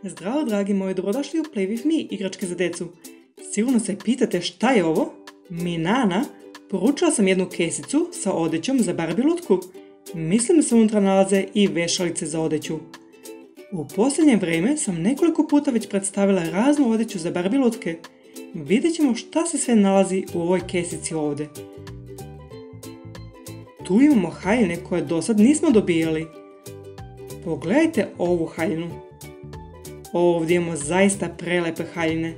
Zdravo dragi moji, dobrodošli u Play With Me, igračke za djecu. Sigurno se pitate šta je ovo? Nana, poručila sam jednu kesicu sa odećom za Barbie lutku. Mislim da se unutra nalaze i vešalice za odeću. U posljednje vrijeme sam nekoliko puta već predstavila raznu odeću za Barbie lutke. Vidjet ćemo šta se sve nalazi u ovoj kesici ovdje. Tu imamo haljine koje do sad nismo dobijali. Pogledajte ovu haljinu. Ovdje imamo zaista prelepe haljine.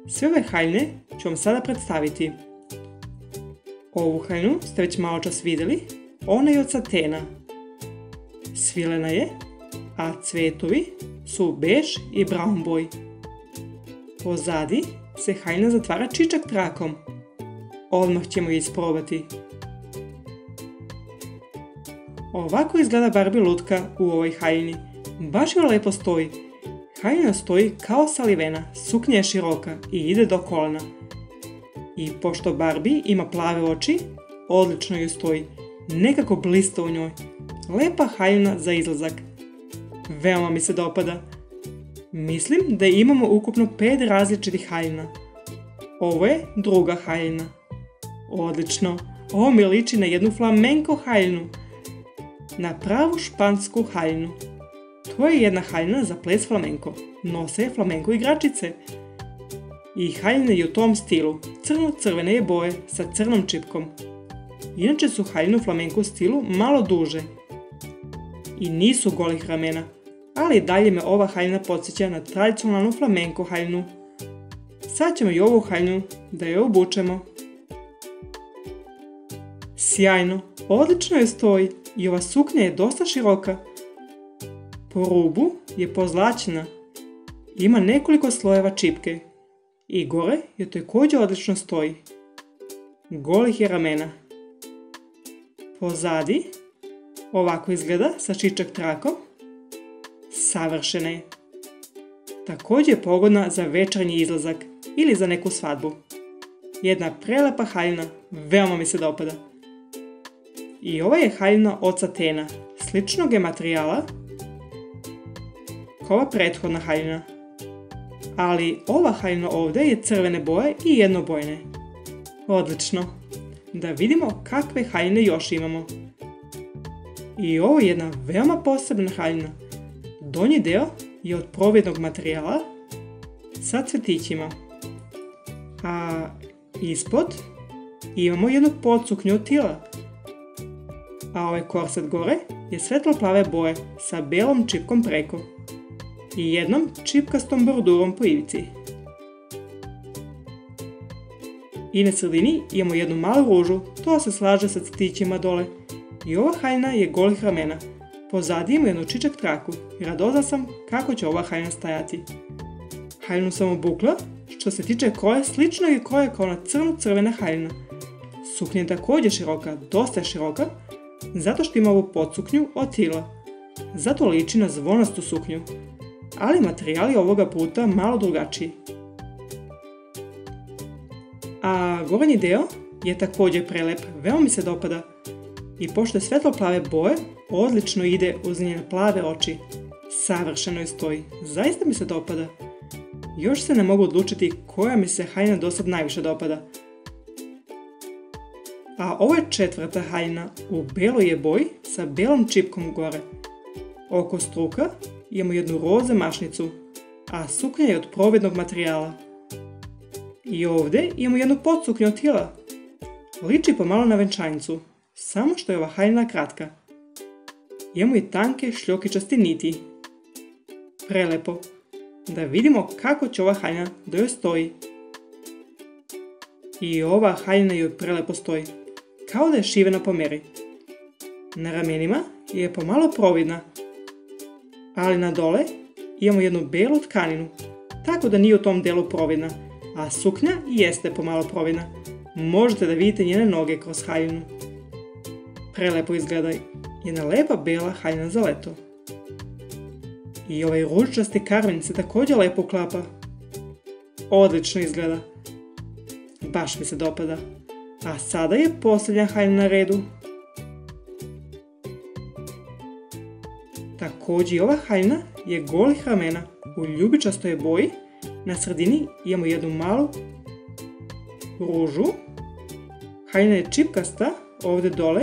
Sve ove haljine ću vam sada predstaviti. Ovu haljinu ste već malo čas vidjeli. Ona je od satena. Svilena je, a cvjetovi su bež i brown boj. Pozadi se haljina zatvara čičak trakom. Odmah ćemo je isprobati. Ovako izgleda Barbie lutka u ovoj haljini. Baš joj lijepo stoji. Haljina stoji kao salivena, suknja je široka i ide do kolena. I pošto Barbie ima plave oči, odlično joj stoji. Nekako blista u njoj. Lepa haljina za izlazak. Veoma mi se dopada. Mislim da imamo ukupno 5 različitih haljina. Ovo je druga haljina. Odlično. Ovo mi liči na jednu flamenko haljinu. Na pravu špansku haljinu. To je jedna haljina za ples flamenko. Nose je flamenko igračice. I haljina je u tom stilu. Crno-crvene je boje sa crnom čipkom. Inače su haljine u flamenko stilu malo duže. I nisu golih ramena. Ali dalje me ova haljina podsjeća na tradicionalnu flamenko haljinu. Sad ćemo i ovu haljinu da je obučemo. Sjajno, odlično je stoji i ova suknja je dosta široka. Po rubu je pozlačena. Ima nekoliko slojeva čipke. I gore je također odlično stoji. Golih je ramena. Pozadi ovako izgleda sa čičak trakom. Savršena je. Također je pogodna za večernji izlazak ili za neku svadbu. Jedna prelepa haljina, veoma mi se dopada. I ova je haljina od satena, sličnog je materijala kao ova prethodna haljina. Ali ova haljina ovdje je crvene boje i jednobojne. Odlično. Da vidimo kakve haljine još imamo. I ovo je jedna veoma posebna haljina. Donji dio je od provjednog materijala sa cvjetićima. A ispod imamo jednu podsuknju od tila. A ovaj korset gore je svetlo plave boje sa belom čipkom preko i jednom čipkastom bordurom po ivici. I na sredini imamo jednu malu ružu, to se slaže sa cvjetićima dole. I ova haljina je golih ramena. Pozadi imamo jednu čičak traku i radoznala sam kako će ova haljina stajati. Haljinu sam obukla, što se tiče kroja slično je kroja kao na crno-crvena haljina. Suknja je također široka, dosta široka, zato što ima ovu podsuknju od tila. Zato liči na zvonastu suknju, ali materijal je ovoga puta malo drugačiji. A gornji dio je također prelep, veoma mi se dopada. I pošto je svetlo plave boje, odlično ide uz njene plave oči. Savršeno je stoji, zaista mi se dopada. Još se ne mogu odlučiti koja mi se haljina do sad najviše dopada. A ovo je četvrta haljina, u beloj je boji sa belom čipkom gore. Oko struka imamo jednu roze mašnicu, a suknja je od provjednog materijala. I ovdje imamo jednu podsuknju od tila. Liči pomalo na venčanicu, samo što je ova haljina kratka. Imamo i tanke šljokičasti niti. Prelepo. Da vidimo kako će ova haljina da joj stoji. I ova haljina joj prelepo stoji, kao da je šivena po mjeri. Na ramenima je pomalo providna, ali na dole imamo jednu belu tkaninu, tako da nije u tom delu providna, a suknja jeste pomalo providna. Možete da vidite njene noge kroz haljinu. Prelepo izgleda, jedna lepa bela haljina za leto. I ovaj ružičasti karmen se također lepo uklapa. Odlično izgleda. Baš mi se dopada. A sada je posljednja haljina na redu. Također ova haljina je golih ramena u ljubičastoj boji. Na sredini imamo jednu malu ružu. Haljina je čipkasta, ovdje dole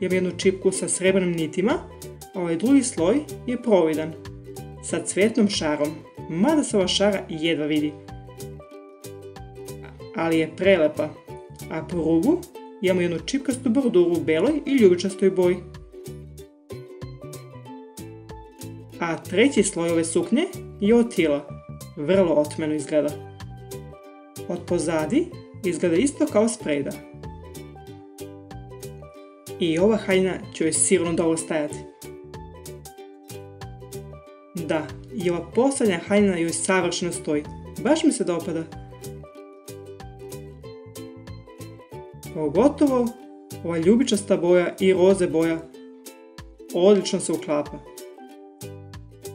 imamo jednu čipku sa srebrnim nitima, a ovaj drugi sloj je providan, sa cvjetnom šarom, mada se ova šara jedva vidi. Ali je prelepa, a po rubu imamo jednu čipkastu borduru u beloj i ljubičastoj boji. A treći sloj ove suknje je od tila, vrlo otmeno izgleda. Od pozadi izgleda isto kao sprejda. I ova haljina će joj sigurno dobro stajati. Da, i ova posljednja haljina joj savršeno stoji, baš mi se dopada. Pogotovo ova ljubičasta boja i roze boja odlično se uklapa.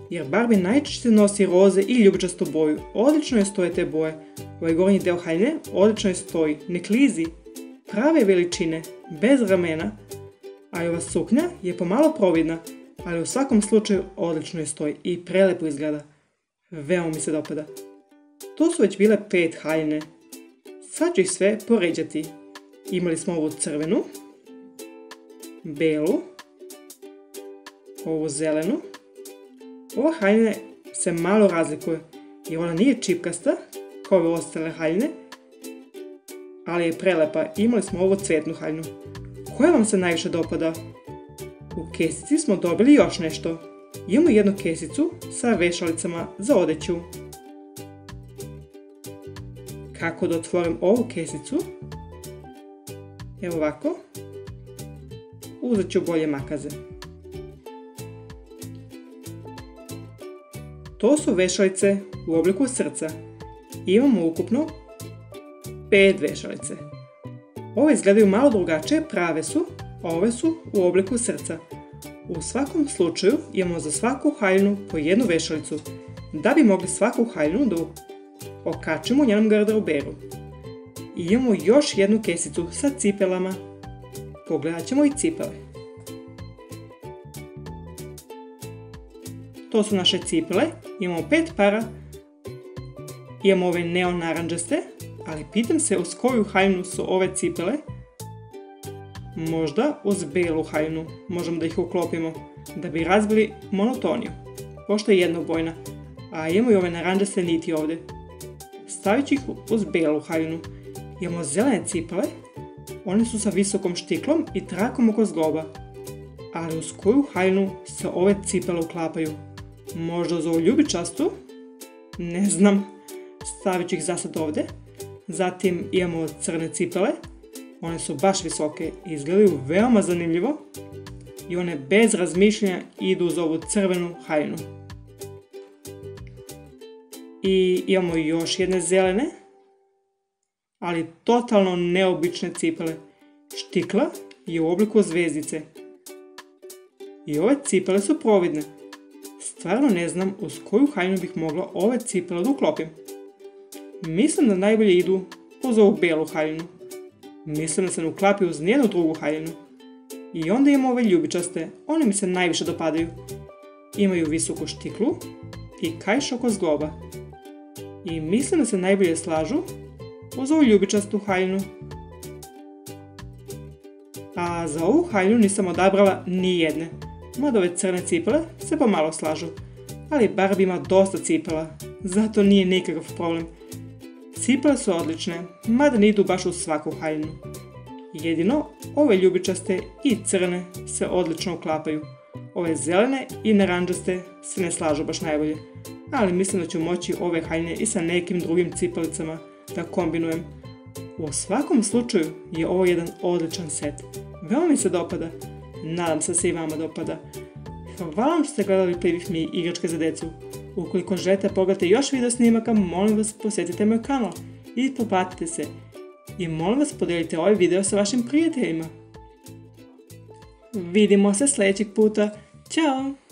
Jer Barbie najčešće nosi roze i ljubičastu boju, odlično joj stoje te boje. Ovaj gornji dio haljine odlično joj stoji, ne klizi, prave veličine, bez ramena, a i ova suknja je pomalo providna, ali u svakom slučaju odlično joj stoji i prelepo izgleda. Veoma mi se dopada. To su već bile 5 haljine. Sad ću ih sve poređati. Imali smo ovu crvenu, belu, ovu zelenu. Ova haljina se malo razlikuje jer ona nije čipkasta kao ove ostale haljine, ali je prelepa. Imali smo ovu cvjetnu haljinu. Koja vam se najviše dopada? U kesici smo dobili još nešto. Imamo jednu kesicu sa vešalicama za odeću. Kako da otvorim ovu kesicu? Evo ovako. Uzet ću bolje makaze. To su vešalice u obliku srca. Imamo ukupno 5 vešalice. Ove izgledaju malo drugačije, prave su, a ove su u obliku srca. U svakom slučaju imamo za svaku haljinu po jednu vešalicu, da bi mogli svaku haljinu da okačimo u njenom garderoberu. I imamo još jednu kesicu sa cipelama. Pogledat ćemo i cipele. To su naše cipele, imamo 5 para. Imamo ove neon naranđaste, ali pitam se uz koju haljinu su ove cipele. Možda uz belu haljinu, možemo da ih uklopimo, da bi razbili monotoniju, pošto je jednobojna, a imamo i ove naranđaste niti ovdje. Stavit ću ih uz belu haljinu. Imamo zelene cipele, one su sa visokom štiklom i trakom oko zgloba, ali uz koju haljinu se ove cipele uklapaju? Možda uz ovu ljubičastu? Ne znam, stavit ću ih zasad ovdje. Zatim imamo crne cipele, one su baš visoke i izgledaju veoma zanimljivo i one bez razmišljanja idu uz ovu crvenu haljinu. I imamo još jedne zelene, ali totalno neobične cipele. Štikla je u obliku zvezdice. I ove cipele su providne. Stvarno ne znam uz koju haljinu bih mogla ove cipele da uklopim. Mislim da najbolje idu uz ovu belu haljinu. Mislim da se ne uklapi uz nijednu drugu haljinu. I onda imamo ove ljubičaste, one mi se najviše dopadaju. Imaju visoku štiklu i kaiš oko zgloba. I mislim da se najbolje slažu uz ovu ljubičastu haljinu. A za ovu haljinu nisam odabrala ni jedne, mada ove crne cipele se pomalo slažu. Ali Barbie ima dosta cipela, zato nije nikakav problem. Cipele su odlične, mada ne idu baš u svaku haljinu. Jedino ove ljubičaste i crne se odlično uklapaju. Ove zelene i naranđaste se ne slažu baš najbolje. Ali mislim da ću moći ove haljine i sa nekim drugim cipelicama da kombinujem. U svakom slučaju je ovo jedan odličan set. Veoma mi se dopada. Nadam se da se i vama dopada. Hvala vam što ste gledali Play With Me igračke za decu. Ukoliko želite pogledati još video snimaka, molim vas posjetite moj kanal i pretplatite se. I molim vas podijelite ovaj video sa vašim prijateljima. Vidimo se sljedećeg puta. Ćao!